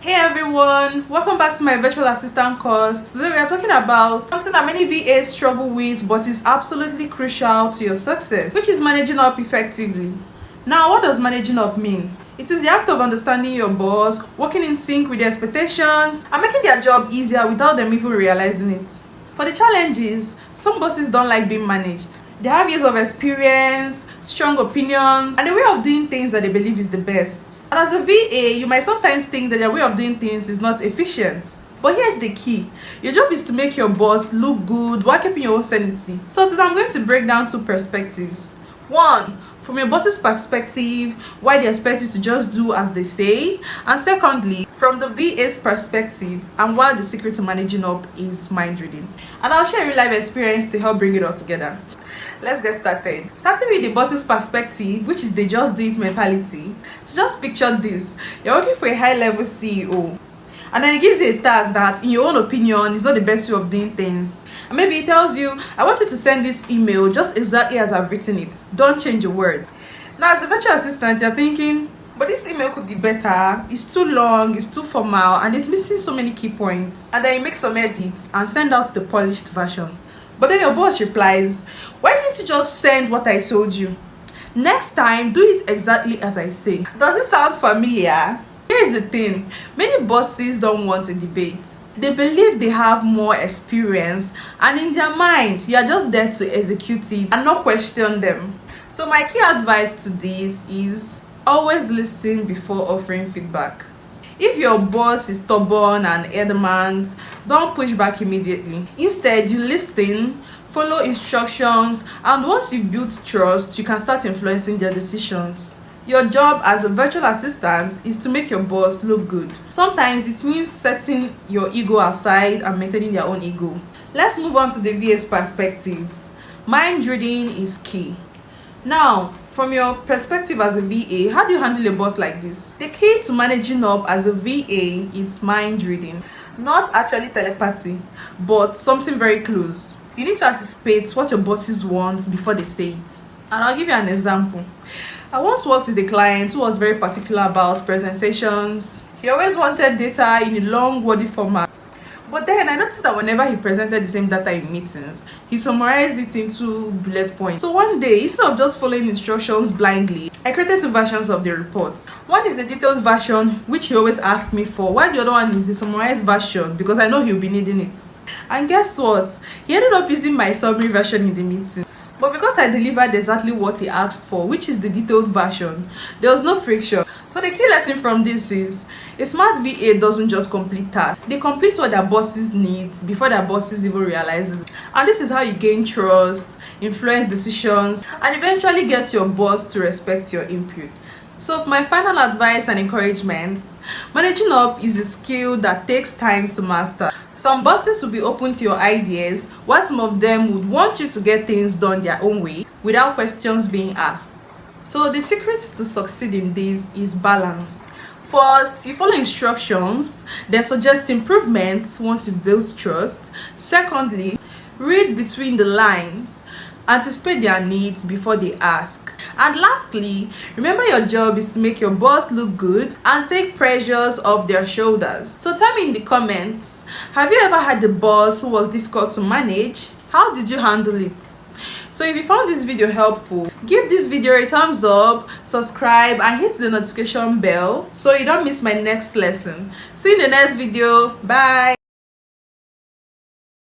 Hey everyone, welcome back to my virtual assistant course. Today we are talking about something that many VAs struggle with but is absolutely crucial to your success, which is managing up effectively. Now, what does managing up mean? It is the act of understanding your boss, working in sync with their expectations, and making their job easier without them even realizing it. For the challenges, some bosses don't like being managed. They have years of experience, strong opinions, and a way of doing things that they believe is the best. And as a VA, you might sometimes think that their way of doing things is not efficient. But here's the key. Your job is to make your boss look good while keeping your own sanity. So today I'm going to break down two perspectives. One, from your boss's perspective, why they expect you to just do as they say. And secondly, from the VA's perspective, and why the secret to managing up is mind reading. And I'll share a real life experience to help bring it all together. Let's get started. Starting with the boss's perspective, which is the just do it mentality. So just picture this. You're working for a high level CEO, and then he gives you a task that in your own opinion is not the best way of doing things. And maybe he tells you, I want you to send this email just exactly as I've written it. Don't change a word. Now as a virtual assistant, you're thinking, but this email could be better. It's too long, it's too formal, and it's missing so many key points. And then you make some edits and send out the polished version. But then your boss replies, why didn't you just send what I told you? Next time, do it exactly as I say. Does it sound familiar? Here's the thing. Many bosses don't want a debate. They believe they have more experience, and in their mind, you're just there to execute it and not question them. So my key advice to this is always listen before offering feedback. If your boss is stubborn and adamant, don't push back immediately. Instead, you listen, follow instructions, and once you've built trust, you can start influencing their decisions. Your job as a virtual assistant is to make your boss look good. Sometimes it means setting your ego aside and maintaining their own ego. Let's move on to the VA's perspective. Mind reading is key. Now, from your perspective as a VA, how do you handle a boss like this? The key to managing up as a VA is mind reading. Not actually telepathy, but something very close. You need to anticipate what your bosses want before they say it. And I'll give you an example. I once worked with a client who was very particular about presentations. He always wanted data in a long, wordy format. But then I noticed that whenever he presented the same data in meetings, he summarized it into bullet points. So one day, instead of just following instructions blindly, I created two versions of the reports. One is the detailed version, which he always asks me for, while the other one is the summarized version, because I know he'll be needing it. And guess what? He ended up using my summary version in the meeting. But because I delivered exactly what he asked for, which is the detailed version, there was no friction. So the key lesson from this is, a smart VA doesn't just complete tasks. They complete what their bosses need before their bosses even realizes. And this is how you gain trust, influence decisions, and eventually get your boss to respect your input. So my final advice and encouragement, managing up is a skill that takes time to master. Some bosses will be open to your ideas, while some of them would want you to get things done their own way without questions being asked. So the secret to succeed in this is balance. First, you follow instructions, then suggest improvements once you've built trust. Secondly, read between the lines, anticipate their needs before they ask. And lastly, remember your job is to make your boss look good and take pressures off their shoulders. So tell me in the comments, have you ever had a boss who was difficult to manage? How did you handle it? So if you found this video helpful, give this video a thumbs up, subscribe, and hit the notification bell so you don't miss my next lesson. See you in the next video. Bye.